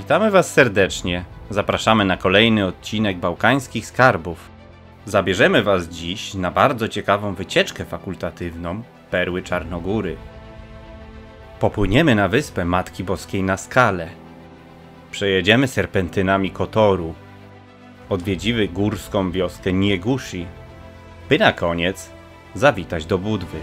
Witamy Was serdecznie. Zapraszamy na kolejny odcinek Bałkańskich Skarbów. Zabierzemy Was dziś na bardzo ciekawą wycieczkę fakultatywną Perły Czarnogóry. Popłyniemy na wyspę Matki Boskiej na Skale. Przejedziemy serpentynami Kotoru. Odwiedzimy górską wioskę Niegushi, by na koniec zawitać do Budwy.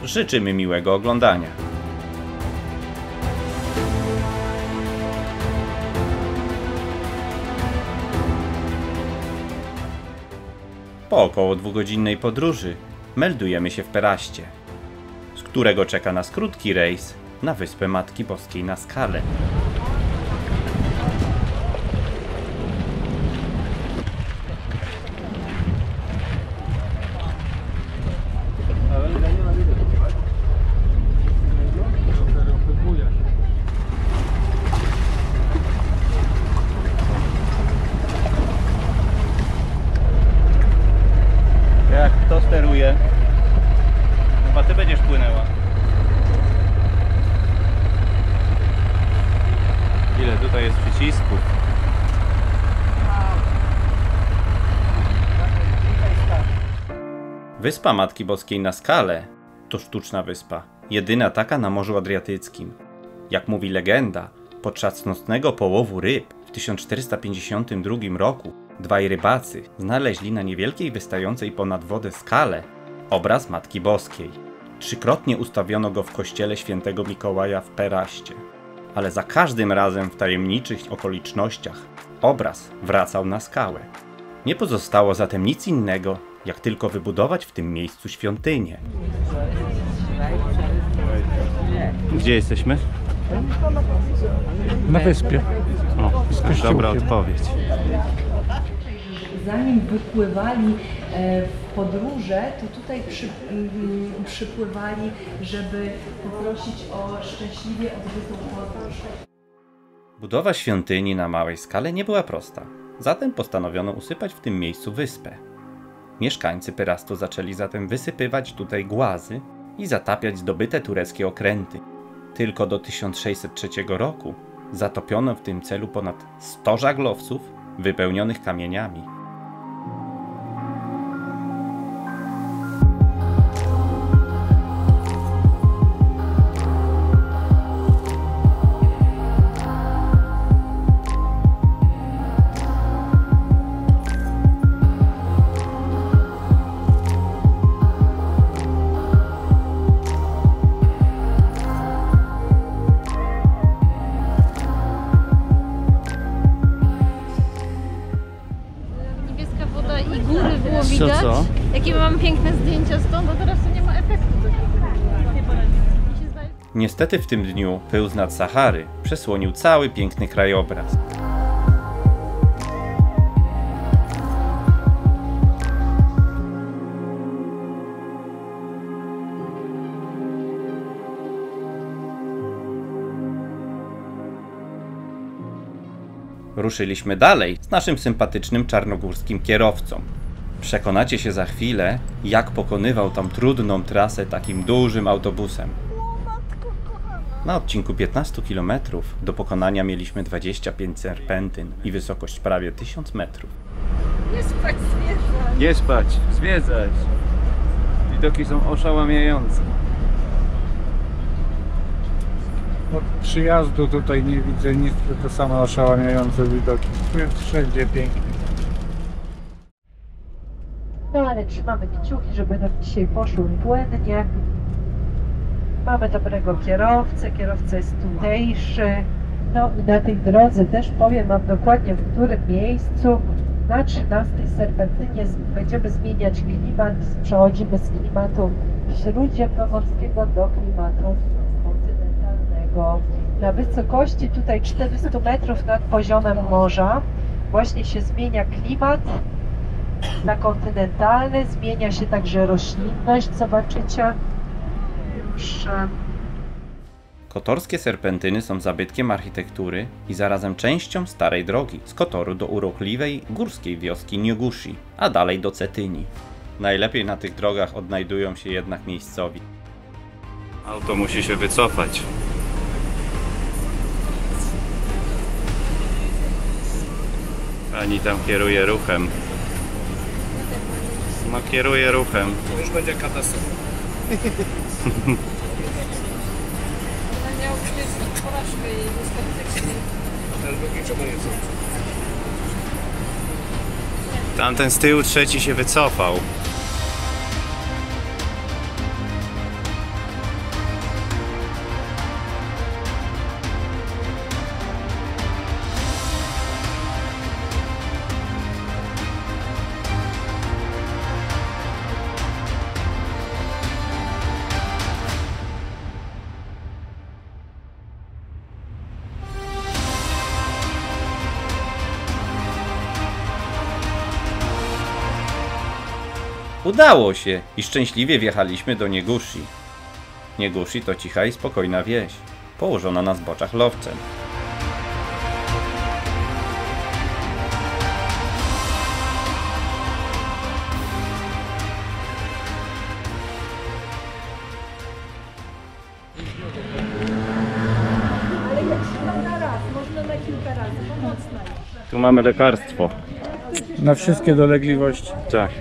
Życzymy miłego oglądania. Po około dwugodzinnej podróży meldujemy się w Peraście, z którego czeka nas krótki rejs na wyspę Matki Boskiej na Skale. Jak kto steruje? Chyba ty będziesz płynęła. Ile tutaj jest przycisków? Wyspa Matki Boskiej na Skale to sztuczna wyspa, jedyna taka na Morzu Adriatyckim. Jak mówi legenda, podczas nocnego połowu ryb w 1452 roku dwaj rybacy znaleźli na niewielkiej wystającej ponad wodę skale obraz Matki Boskiej. Trzykrotnie ustawiono go w kościele świętego Mikołaja w Peraście, ale za każdym razem w tajemniczych okolicznościach obraz wracał na skałę. Nie pozostało zatem nic innego, jak tylko wybudować w tym miejscu świątynię. Gdzie jesteśmy? Na wyspie. O, dobra odpowiedź. Zanim wypływali w podróże, to tutaj przypływali, żeby poprosić o szczęśliwie odbytą podróż. Budowa świątyni na małej skale nie była prosta, zatem postanowiono usypać w tym miejscu wyspę. Mieszkańcy Perastu zaczęli zatem wysypywać tutaj głazy i zatapiać zdobyte tureckie okręty. Tylko do 1603 roku zatopiono w tym celu ponad 100 żaglowców wypełnionych kamieniami. Widać, Co? jakie mam piękne zdjęcia stąd, a teraz to nie ma efektu. Niestety w tym dniu pył z nad Sahary przesłonił cały piękny krajobraz. Ruszyliśmy dalej z naszym sympatycznym czarnogórskim kierowcą. Przekonacie się za chwilę, jak pokonywał tam trudną trasę takim dużym autobusem. Na odcinku 15 km do pokonania mieliśmy 25 serpentyn i wysokość prawie 1000 metrów. Nie spać, zwiedzać. Nie spać, zwiedzać. Widoki są oszałamiające. Od przyjazdu tutaj nie widzę nic, tylko same oszałamiające widoki. Tu jest wszędzie pięknie. No ale trzymamy kciuki, żeby nam dzisiaj poszło płynnie. Mamy dobrego kierowcę, kierowca jest tutejszy. No i na tej drodze też powiem wam dokładnie, w którym miejscu. Na 13 serpentynie będziemy zmieniać klimat, przechodzimy z klimatu śródziemnomorskiego do klimatu kontynentalnego. Na wysokości tutaj 400 metrów nad poziomem morza właśnie się zmienia klimat na kontynentalny, zmienia się także roślinność, zobaczycie. Już Kotorskie serpentyny są zabytkiem architektury i zarazem częścią starej drogi z Kotoru do urokliwej górskiej wioski Niegushi, a dalej do Cetyni. Najlepiej na tych drogach odnajdują się jednak miejscowi. Auto musi się wycofać. Pani tam kieruje ruchem. No kieruje ruchem. To już będzie katastrofa. Miał przecież porażkę i niestety. A ten drugi czemu nie są? Tamten z tyłu trzeci się wycofał. Udało się i szczęśliwie wjechaliśmy do Niegushi. Niegushi to cicha i spokojna wieś, położona na zboczach Lowcem. Ale jak się na raz, można na kilka razy, pomocna jest. Tu mamy lekarstwo. Na wszystkie dolegliwości. Tak.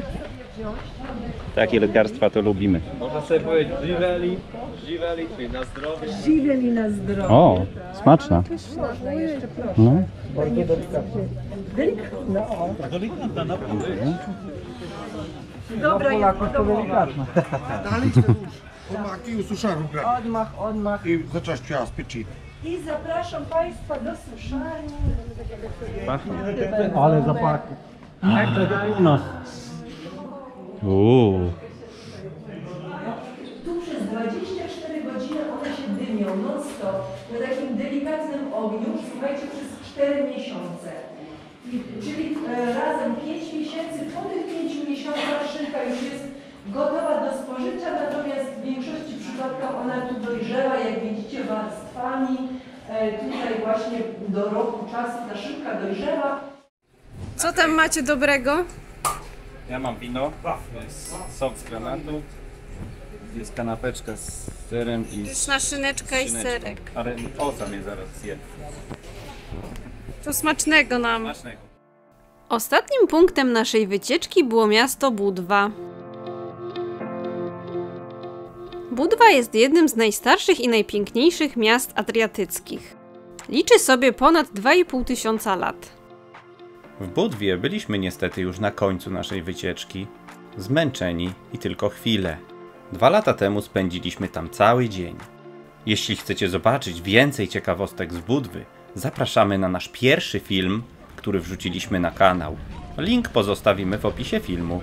Takie lekarstwa to lubimy. Można sobie powiedzieć żiveli, czyli na zdrowie. Żyweli na zdrowie. O, smaczna. Można jeszcze, proszę. No. Bardzo delikatnie. Delikatna, o. Delikatna, naprawdę. Dobra, jest gotowa. Dalej chcę pomaki i suszarzu grać. Odmach. I zacząć ciała z pieczy. I zapraszam Państwa do suszarni. Ale zapachy. Tu przez 24 godziny one się dymią non-stop na takim delikatnym ogniu, słuchajcie, przez 4 miesiące. Czyli razem 5 miesięcy, po tych 5 miesiącach szynka już jest gotowa do spożycia, natomiast w większości przypadków ona tu dojrzewa, jak widzicie, warstwami. Tutaj właśnie do roku czasu ta szynka dojrzewa. Co tam macie dobrego? Ja mam wino, jest sok z granatu, jest kanapeczka z serem i Pyszna szyneczka i serek. Ale osa mnie zaraz zje. To smacznego nam. Smacznego. Ostatnim punktem naszej wycieczki było miasto Budwa. Budwa jest jednym z najstarszych i najpiękniejszych miast adriatyckich. Liczy sobie ponad 2500 lat. W Budwie byliśmy niestety już na końcu naszej wycieczki. Zmęczeni i tylko chwilę. 2 lata temu spędziliśmy tam cały dzień. Jeśli chcecie zobaczyć więcej ciekawostek z Budwy, zapraszamy na nasz pierwszy film, który wrzuciliśmy na kanał. Link pozostawimy w opisie filmu.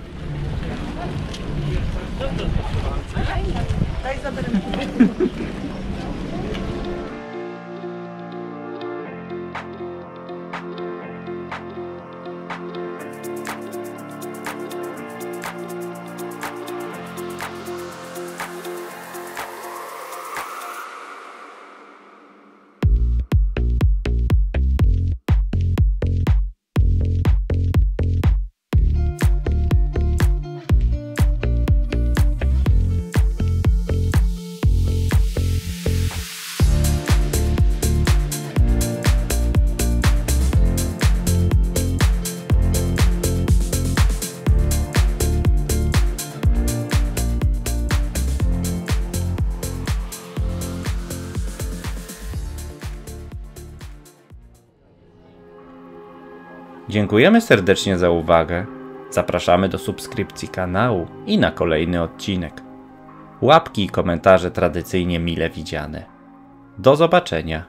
Dziękujemy serdecznie za uwagę. Zapraszamy do subskrypcji kanału i na kolejny odcinek. Łapki i komentarze tradycyjnie mile widziane. Do zobaczenia.